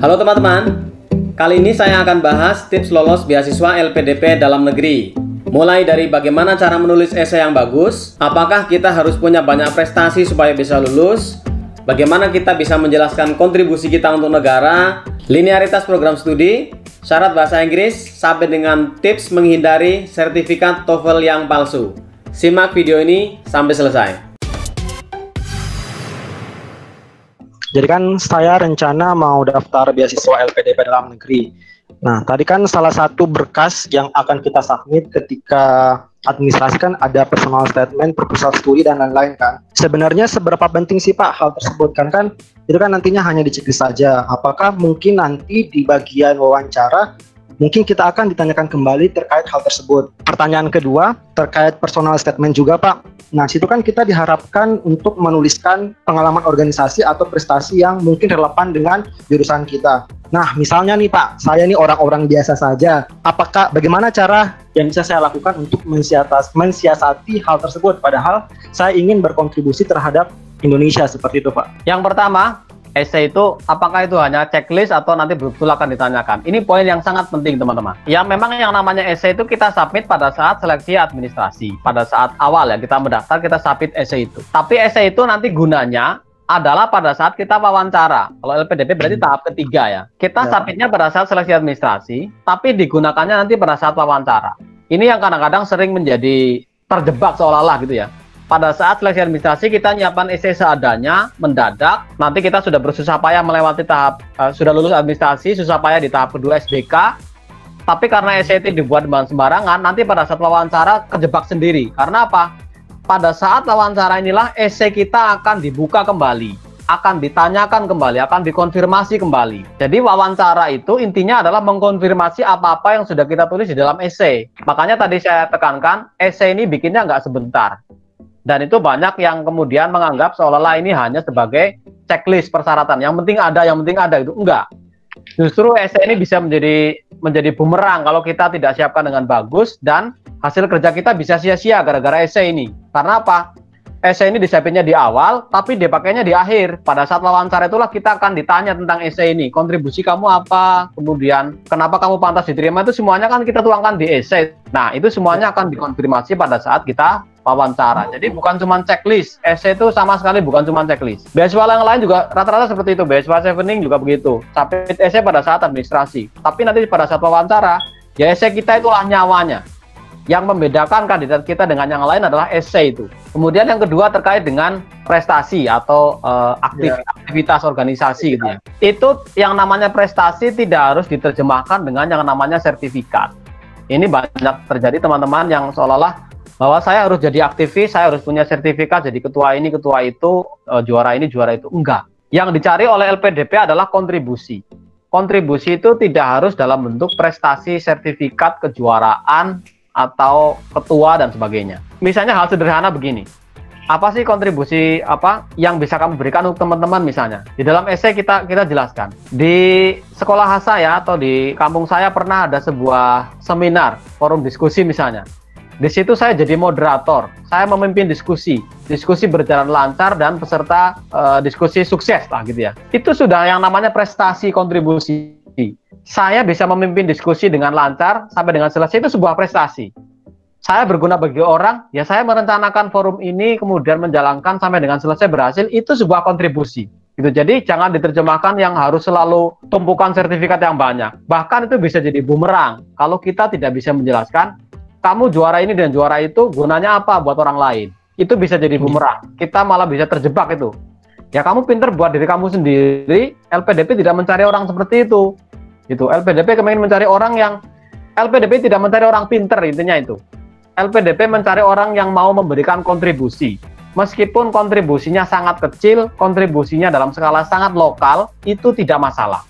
Halo teman-teman, kali ini saya akan bahas tips lolos beasiswa LPDP dalam negeri. Mulai dari bagaimana cara menulis esai yang bagus, apakah kita harus punya banyak prestasi supaya bisa lulus, bagaimana kita bisa menjelaskan kontribusi kita untuk negara, linearitas program studi, syarat bahasa Inggris, sampai dengan tips menghindari sertifikat TOEFL yang palsu. Simak video ini sampai selesai. Jadi kan saya rencana mau daftar beasiswa LPDP dalam negeri. Nah, tadi kan salah satu berkas yang akan kita submit ketika administrasi kan ada personal statement, proposal studi, dan lain-lain kan. Sebenarnya seberapa penting sih Pak hal tersebut? Kan itu kan nantinya hanya di checklist saja. Apakah mungkin nanti di bagian wawancara mungkin kita akan ditanyakan kembali terkait hal tersebut? Pertanyaan kedua terkait personal statement juga Pak. Nah, situ kan kita diharapkan untuk menuliskan pengalaman organisasi atau prestasi yang mungkin relevan dengan jurusan kita. Nah, misalnya nih Pak, saya nih orang-orang biasa saja. Bagaimana cara yang bisa saya lakukan untuk mensiasati hal tersebut? Padahal saya ingin berkontribusi terhadap Indonesia, seperti itu Pak. Yang pertama, esai itu apakah itu hanya checklist atau nanti betul akan ditanyakan? Ini poin yang sangat penting teman-teman. Ya memang yang namanya esai itu kita submit pada saat seleksi administrasi. Pada saat awal ya kita mendaftar kita submit esai itu. Tapi esai itu nanti gunanya adalah pada saat kita wawancara. Kalau LPDP berarti tahap ketiga ya. Kita submitnya pada saat seleksi administrasi, tapi digunakannya nanti pada saat wawancara. Ini yang kadang-kadang sering menjadi terjebak seolah-olah gitu ya. Pada saat seleksi administrasi kita nyiapkan esai seadanya, mendadak, nanti kita sudah bersusah payah melewati tahap, sudah lulus administrasi, susah payah di tahap kedua SBK, tapi karena esai itu dibuat sembarangan, nanti pada saat wawancara kejebak sendiri. Karena apa? Pada saat wawancara inilah esai kita akan dibuka kembali, akan ditanyakan kembali, akan dikonfirmasi kembali. Jadi wawancara itu intinya adalah mengkonfirmasi apa-apa yang sudah kita tulis di dalam esai. Makanya tadi saya tekankan, esai ini bikinnya nggak sebentar. Dan itu banyak yang kemudian menganggap seolah-olah ini hanya sebagai checklist persyaratan. Yang penting ada itu. Enggak. Justru esai ini bisa menjadi bumerang kalau kita tidak siapkan dengan bagus dan hasil kerja kita bisa sia-sia gara-gara esai ini. Karena apa? Esai ini disiapinnya di awal, tapi dipakainya di akhir. Pada saat wawancara itulah kita akan ditanya tentang esai ini. Kontribusi kamu apa? Kemudian kenapa kamu pantas diterima? Itu semuanya kan kita tuangkan di esai. Nah, itu semuanya akan dikonfirmasi pada saat kita wawancara. Jadi bukan cuma checklist. Esai itu sama sekali bukan cuma checklist. Beasiswa yang lain juga rata-rata seperti itu. Beasiswa Chevening juga begitu. Submit esai pada saat administrasi. Tapi nanti pada saat wawancara, ya esai kita itulah nyawanya. Yang membedakan kandidat kita dengan yang lain adalah esai itu. Kemudian yang kedua terkait dengan prestasi atau aktivitas organisasi gitu ya. Itu yang namanya prestasi tidak harus diterjemahkan dengan yang namanya sertifikat. Ini banyak terjadi teman-teman yang seolah-olah bahwa saya harus jadi aktivis, saya harus punya sertifikat, jadi ketua ini, ketua itu, juara ini, juara itu. Enggak. Yang dicari oleh LPDP adalah kontribusi. Kontribusi itu tidak harus dalam bentuk prestasi, sertifikat, kejuaraan, atau ketua dan sebagainya. Misalnya hal sederhana begini. Apa sih kontribusi yang bisa kamu berikan untuk teman-teman misalnya? Di dalam esai kita jelaskan. Di sekolah saya atau di kampung saya pernah ada sebuah seminar, forum diskusi misalnya. Di situ saya jadi moderator, saya memimpin diskusi berjalan lancar dan peserta diskusi sukses lah gitu ya. Itu sudah yang namanya prestasi kontribusi. Saya bisa memimpin diskusi dengan lancar sampai dengan selesai, itu sebuah prestasi. Saya berguna bagi orang, ya saya merencanakan forum ini kemudian menjalankan sampai dengan selesai berhasil, itu sebuah kontribusi. Gitu. Jadi jangan diterjemahkan yang harus selalu tumpukan sertifikat yang banyak. Bahkan itu bisa jadi bumerang kalau kita tidak bisa menjelaskan kamu juara ini dan juara itu gunanya apa buat orang lain. Itu bisa jadi bumerang. Kita malah bisa terjebak itu. Ya kamu pinter buat diri kamu sendiri, LPDP tidak mencari orang seperti itu. LPDP kemarin mencari orang LPDP tidak mencari orang pinter, intinya itu. LPDP mencari orang yang mau memberikan kontribusi. Meskipun kontribusinya sangat kecil, kontribusinya dalam skala sangat lokal, itu tidak masalah.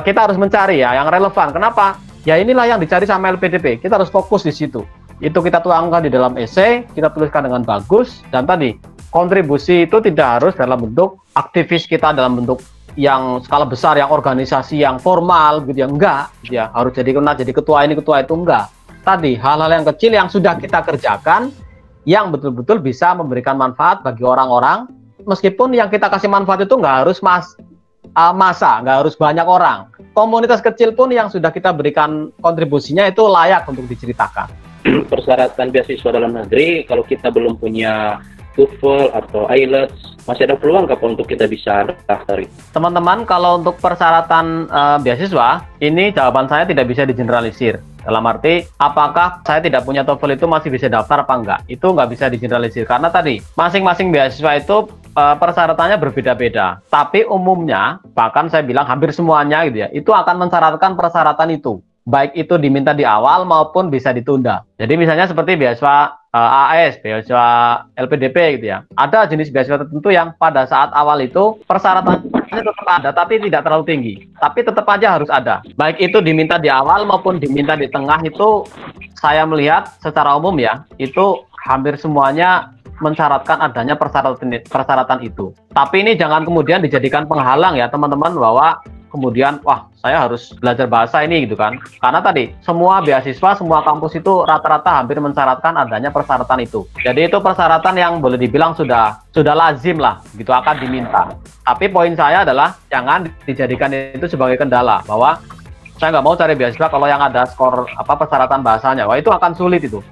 Kita harus mencari ya yang relevan. Kenapa? Ya inilah yang dicari sama LPDP. Kita harus fokus di situ. Itu kita tuangkan di dalam esai, kita tuliskan dengan bagus, dan tadi kontribusi itu tidak harus dalam bentuk aktivis kita dalam bentuk yang skala besar, yang organisasi yang formal gitu ya, enggak gitu ya, harus jadi ketua ini ketua itu, enggak. Tadi hal-hal yang kecil yang sudah kita kerjakan yang betul-betul bisa memberikan manfaat bagi orang-orang, meskipun yang kita kasih manfaat itu enggak harus massa, nggak harus banyak orang. Komunitas kecil pun yang sudah kita berikan kontribusinya itu layak untuk diceritakan. Persyaratan beasiswa dalam negeri, kalau kita belum punya TOEFL atau IELTS, masih ada peluang nggak untuk kita bisa daftar? Teman-teman, kalau untuk persyaratan beasiswa, ini jawaban saya tidak bisa digeneralisir. Dalam arti, apakah saya tidak punya TOEFL itu masih bisa daftar apa enggak? Itu nggak bisa digeneralisir, karena tadi, masing-masing beasiswa itu persyaratannya berbeda-beda. Tapi umumnya, bahkan saya bilang hampir semuanya gitu ya, itu akan mensyaratkan persyaratan itu. Baik itu diminta di awal maupun bisa ditunda. Jadi misalnya seperti beasiswa AS, beasiswa LPDP gitu ya. Ada jenis beasiswa tertentu yang pada saat awal itu persyaratannya tetap ada, tapi tidak terlalu tinggi. Tapi tetap aja harus ada. Baik itu diminta di awal maupun diminta di tengah, itu saya melihat secara umum ya, itu hampir semuanya mensyaratkan adanya persyaratan itu. Tapi ini jangan kemudian dijadikan penghalang ya teman-teman, bahwa kemudian wah saya harus belajar bahasa ini gitu kan, karena tadi semua beasiswa, semua kampus itu rata-rata hampir mensyaratkan adanya persyaratan itu. Jadi itu persyaratan yang boleh dibilang sudah lazim lah gitu, akan diminta. Tapi poin saya adalah jangan dijadikan itu sebagai kendala, bahwa saya nggak mau cari beasiswa kalau yang ada skor persyaratan bahasanya, wah itu akan sulit itu.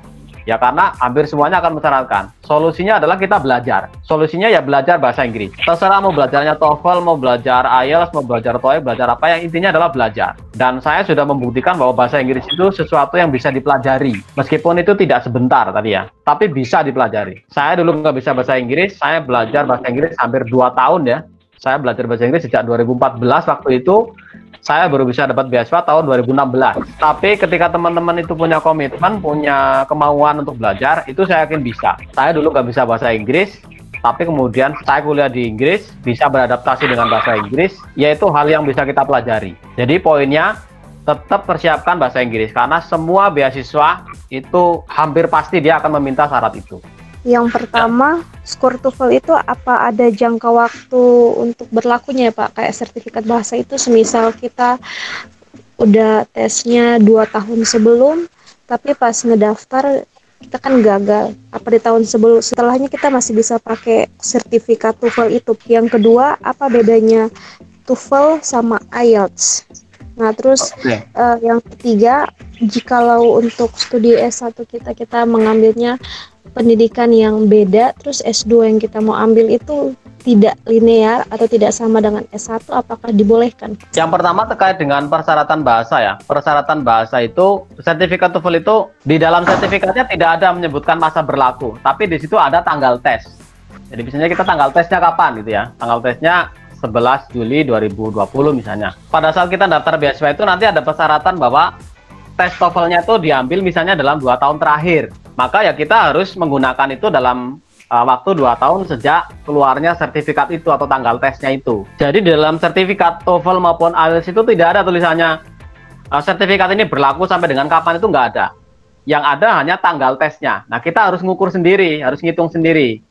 Ya karena hampir semuanya akan mensyaratkan. Solusinya adalah kita belajar. Solusinya ya belajar bahasa Inggris. Terserah mau belajarnya TOEFL, mau belajar IELTS, mau belajar TOEIC, belajar apa, yang intinya adalah belajar. Dan saya sudah membuktikan bahwa bahasa Inggris itu sesuatu yang bisa dipelajari. Meskipun itu tidak sebentar tadi ya, tapi bisa dipelajari. Saya dulu nggak bisa bahasa Inggris, saya belajar bahasa Inggris hampir 2 tahun ya. Saya belajar bahasa Inggris sejak 2014, waktu itu saya baru bisa dapat beasiswa tahun 2016. Tapi ketika teman-teman itu punya komitmen, punya kemauan untuk belajar, itu saya yakin bisa. Saya dulu nggak bisa bahasa Inggris, tapi kemudian saya kuliah di Inggris, bisa beradaptasi dengan bahasa Inggris, yaitu hal yang bisa kita pelajari. Jadi poinnya, tetap persiapkan bahasa Inggris, karena semua beasiswa itu hampir pasti dia akan meminta syarat itu. Yang pertama, skor TOEFL itu apa ada jangka waktu untuk berlakunya ya Pak? Kayak sertifikat bahasa itu semisal kita udah tesnya 2 tahun sebelum, tapi pas ngedaftar kita kan gagal. Apa di tahun setelahnya kita masih bisa pakai sertifikat TOEFL itu? Yang kedua, apa bedanya TOEFL sama IELTS? Nah terus yang ketiga, jikalau untuk studi S1 kita mengambilnya pendidikan yang beda, terus S2 yang kita mau ambil itu tidak linear atau tidak sama dengan S1, apakah dibolehkan? Yang pertama terkait dengan persyaratan bahasa ya. Persyaratan bahasa itu, sertifikat TOEFL itu di dalam sertifikatnya tidak ada menyebutkan masa berlaku, tapi di situ ada tanggal tes. Jadi misalnya kita tanggal tesnya kapan gitu ya. Tanggal tesnya 11 Juli 2020 misalnya. Pada saat kita daftar beasiswa itu nanti ada persyaratan bahwa tes TOEFL-nya itu diambil misalnya dalam 2 tahun terakhir. Maka ya kita harus menggunakan itu dalam waktu 2 tahun sejak keluarnya sertifikat itu atau tanggal tesnya itu. Jadi di dalam sertifikat TOEFL maupun IELTS itu tidak ada tulisannya sertifikat ini berlaku sampai dengan kapan, itu nggak ada. Yang ada hanya tanggal tesnya. Nah kita harus ngukur sendiri, harus ngitung sendiri.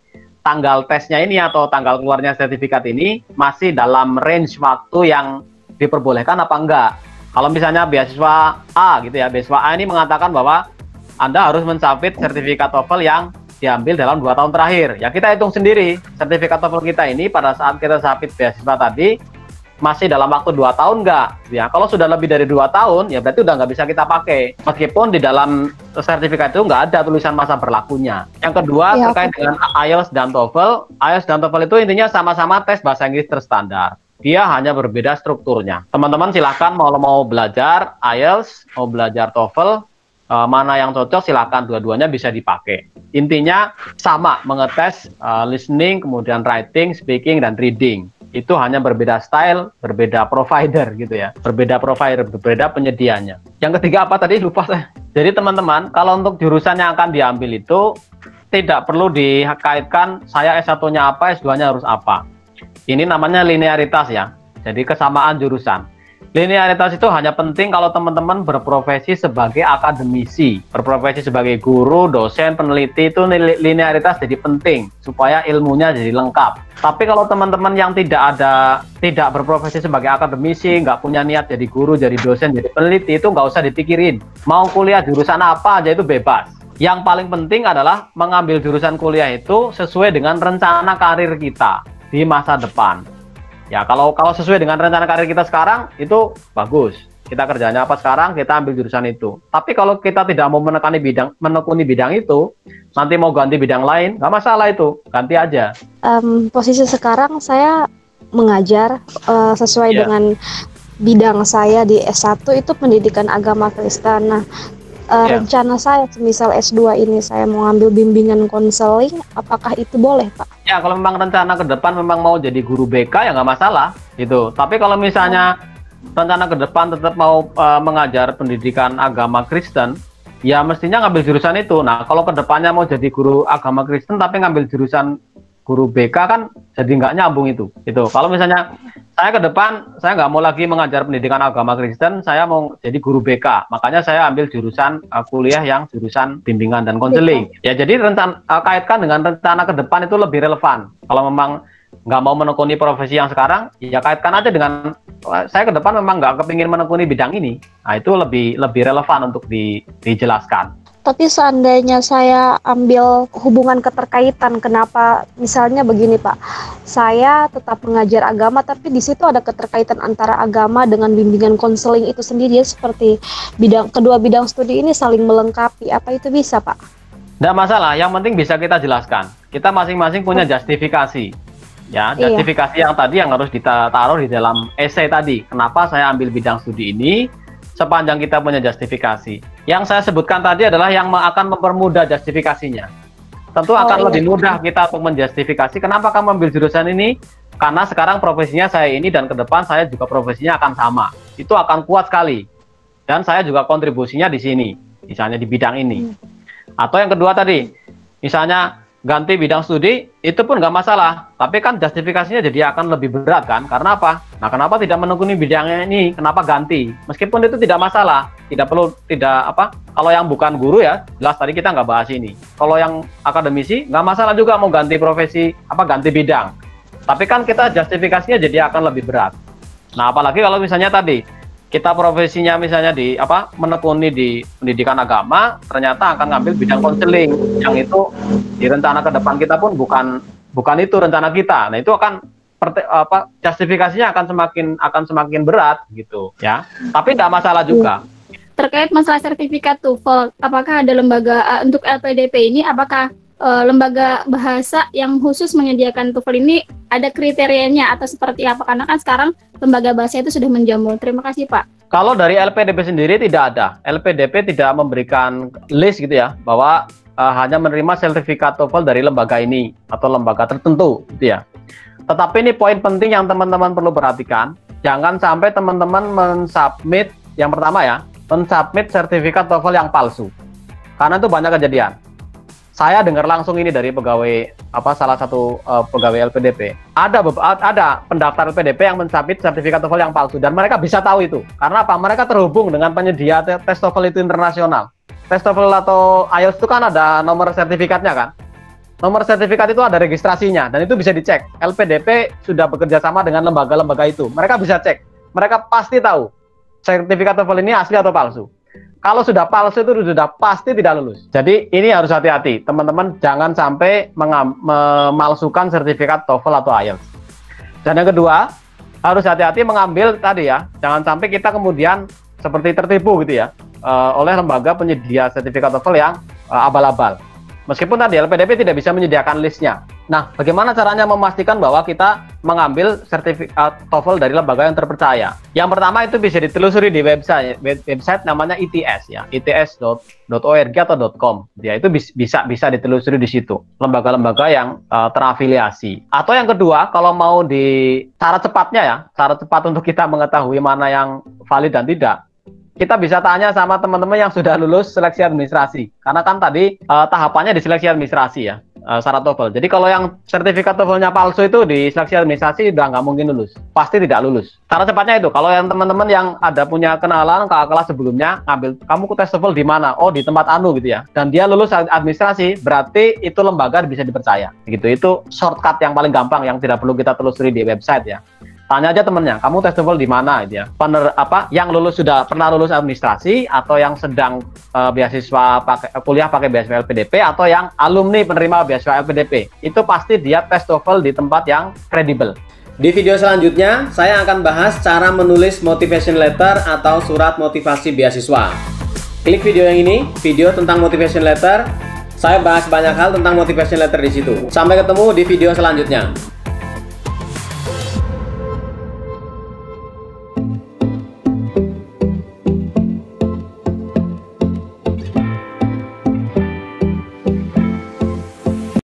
Tanggal tesnya ini atau tanggal keluarnya sertifikat ini masih dalam range waktu yang diperbolehkan apa enggak. Kalau misalnya beasiswa A gitu ya, beasiswa A ini mengatakan bahwa Anda harus mensubmit sertifikat TOEFL yang diambil dalam 2 tahun terakhir. Ya kita hitung sendiri, sertifikat TOEFL kita ini pada saat kita submit beasiswa tadi masih dalam waktu 2 tahun enggak? Ya, kalau sudah lebih dari 2 tahun, ya berarti udah nggak bisa kita pakai. Meskipun di dalam sertifikat itu nggak ada tulisan masa berlakunya. Yang kedua, ya, terkait dengan IELTS dan TOEFL. IELTS dan TOEFL itu intinya sama-sama tes bahasa Inggris terstandar. Dia hanya berbeda strukturnya. Teman-teman silahkan mau belajar IELTS, mau belajar TOEFL, mana yang cocok silahkan, dua-duanya bisa dipakai. Intinya sama, mengetes listening, kemudian writing, speaking, dan reading. Itu hanya berbeda style, berbeda provider gitu ya. Berbeda provider, berbeda penyedianya. Yang ketiga apa tadi? Lupa saya. Jadi teman-teman, kalau untuk jurusan yang akan diambil itu tidak perlu dikaitkan saya S1-nya apa, S2-nya harus apa. Ini namanya linearitas ya. Jadi kesamaan jurusan. Linearitas itu hanya penting kalau teman-teman berprofesi sebagai akademisi, berprofesi sebagai guru, dosen, peneliti, itu linearitas jadi penting supaya ilmunya jadi lengkap. Tapi kalau teman-teman yang tidak berprofesi sebagai akademisi, nggak punya niat jadi guru, jadi dosen, jadi peneliti, itu nggak usah dipikirin. Mau kuliah jurusan apa aja itu bebas. Yang paling penting adalah mengambil jurusan kuliah itu sesuai dengan rencana karir kita di masa depan. Ya kalau sesuai dengan rencana karir kita sekarang itu bagus. Kita kerjanya apa sekarang, kita ambil jurusan itu. Tapi kalau kita tidak mau menekuni bidang itu, nanti mau ganti bidang lain, nggak masalah itu, ganti aja. Posisi sekarang saya mengajar sesuai dengan bidang saya di S1 itu pendidikan agama Kristen. Nah, rencana saya misal S2 ini saya mau ambil bimbingan konseling, apakah itu boleh, Pak? Ya, kalau memang rencana ke depan memang mau jadi guru BK ya nggak masalah gitu. Tapi kalau misalnya rencana ke depan tetap mau mengajar pendidikan agama Kristen, ya mestinya ngambil jurusan itu. Nah, kalau ke depannya mau jadi guru agama Kristen tapi ngambil jurusan guru BK kan jadi nggak nyambung itu. Kalau misalnya saya ke depan, saya nggak mau lagi mengajar pendidikan agama Kristen, saya mau jadi guru BK. Makanya saya ambil jurusan kuliah yang jurusan bimbingan dan konseling. Ya, jadi kaitkan dengan rencana ke depan itu lebih relevan. Kalau memang nggak mau menekuni profesi yang sekarang, ya kaitkan aja dengan saya ke depan memang nggak kepingin menekuni bidang ini. Nah, itu lebih relevan untuk dijelaskan. Tapi seandainya saya ambil hubungan keterkaitan, kenapa misalnya begini Pak, saya tetap mengajar agama tapi di situ ada keterkaitan antara agama dengan bimbingan konseling itu sendiri, seperti kedua bidang studi ini saling melengkapi, apa itu bisa Pak? Nggak masalah, yang penting bisa kita jelaskan. Kita masing-masing punya justifikasi. Ya, justifikasi yang tadi yang harus ditaruh di dalam esai tadi. Kenapa saya ambil bidang studi ini? Sepanjang kita punya justifikasi. Yang saya sebutkan tadi adalah yang akan mempermudah justifikasinya. Tentu akan lebih mudah kita untuk menjustifikasi kenapa kamu ambil jurusan ini, karena sekarang profesinya saya ini dan ke depan saya juga profesinya akan sama. Itu akan kuat sekali. Dan saya juga kontribusinya di sini, misalnya di bidang ini. Atau yang kedua tadi, misalnya ganti bidang studi, itu pun nggak masalah. Tapi kan justifikasinya jadi akan lebih berat kan? Karena apa? Nah, kenapa tidak menekuni bidangnya ini? Kenapa ganti? Meskipun itu tidak masalah, kalau yang bukan guru ya, jelas tadi kita nggak bahas ini. Kalau yang akademisi, nggak masalah juga mau ganti profesi, ganti bidang. Tapi kan kita justifikasinya jadi akan lebih berat. Nah, apalagi kalau misalnya tadi, kita profesinya misalnya menekuni di pendidikan agama, ternyata akan ngambil bidang konseling, yang itu di rencana ke depan kita pun bukan itu rencana kita. Nah, itu akan justifikasinya akan semakin berat gitu ya. Tapi tidak masalah juga. Terkait masalah sertifikat TOEFL, apakah ada lembaga untuk LPDP ini, apakah lembaga bahasa yang khusus menyediakan TOEFL ini ada kriterianya atau seperti apa? Karena kan sekarang lembaga bahasa itu sudah menjamur. Terima kasih Pak. Kalau dari LPDP sendiri tidak ada. LPDP tidak memberikan list gitu ya, bahwa hanya menerima sertifikat TOEFL dari lembaga ini atau lembaga tertentu gitu ya. Tetapi ini poin penting yang teman-teman perlu perhatikan. Jangan sampai teman-teman mensubmit, yang pertama ya, mensubmit sertifikat TOEFL yang palsu. Karena itu banyak kejadian. Saya dengar langsung ini dari pegawai salah satu pegawai LPDP. Ada pendaftar LPDP yang mensubmit sertifikat TOEFL yang palsu dan mereka bisa tahu itu. Karena apa? Mereka terhubung dengan penyedia tes TOEFL itu internasional. Tes TOEFL atau IELTS itu kan ada nomor sertifikatnya kan. Nomor sertifikat itu ada registrasinya dan itu bisa dicek. LPDP sudah bekerja sama dengan lembaga-lembaga itu. Mereka bisa cek. Mereka pasti tahu sertifikat TOEFL ini asli atau palsu. Kalau sudah palsu itu sudah pasti tidak lulus. Jadi ini harus hati-hati. Teman-teman jangan sampai memalsukan sertifikat TOEFL atau IELTS. Dan yang kedua, harus hati-hati mengambil tadi ya. Jangan sampai kita kemudian seperti tertipu gitu ya oleh lembaga penyedia sertifikat TOEFL yang abal-abal. Meskipun tadi LPDP tidak bisa menyediakan listnya. Nah, bagaimana caranya memastikan bahwa kita mengambil sertifikat TOEFL dari lembaga yang terpercaya? Yang pertama itu bisa ditelusuri di website namanya ITS ya, its.org atau .com. Ya, itu bisa ditelusuri di situ. Lembaga-lembaga yang terafiliasi. Atau yang kedua, kalau mau di cara cepatnya ya, cara cepat untuk kita mengetahui mana yang valid dan tidak, kita bisa tanya sama teman-teman yang sudah lulus seleksi administrasi. Karena kan tadi tahapannya di seleksi administrasi ya, syarat TOEFL. Jadi kalau yang sertifikat TOEFL-nya palsu itu di seleksi administrasi udah nggak mungkin lulus. Pasti tidak lulus. Cara cepatnya itu, kalau yang teman-teman yang ada punya kenalan kakak kelas sebelumnya, kamu tes TOEFL di mana? Oh, di tempat anu gitu ya. Dan dia lulus administrasi, berarti itu lembaga bisa dipercaya. Gitu. Itu shortcut yang paling gampang yang tidak perlu kita telusuri di website ya. Tanya aja temennya, kamu tes TOEFL di mana gitu ya. Yang sudah pernah lulus administrasi atau yang sedang beasiswa kuliah pakai beasiswa LPDP atau yang alumni penerima beasiswa LPDP. Itu pasti dia tes TOEFL di tempat yang kredibel. Di video selanjutnya, saya akan bahas cara menulis motivation letter atau surat motivasi beasiswa. Klik video yang ini, video tentang motivation letter. Saya bahas banyak hal tentang motivation letter di situ. Sampai ketemu di video selanjutnya.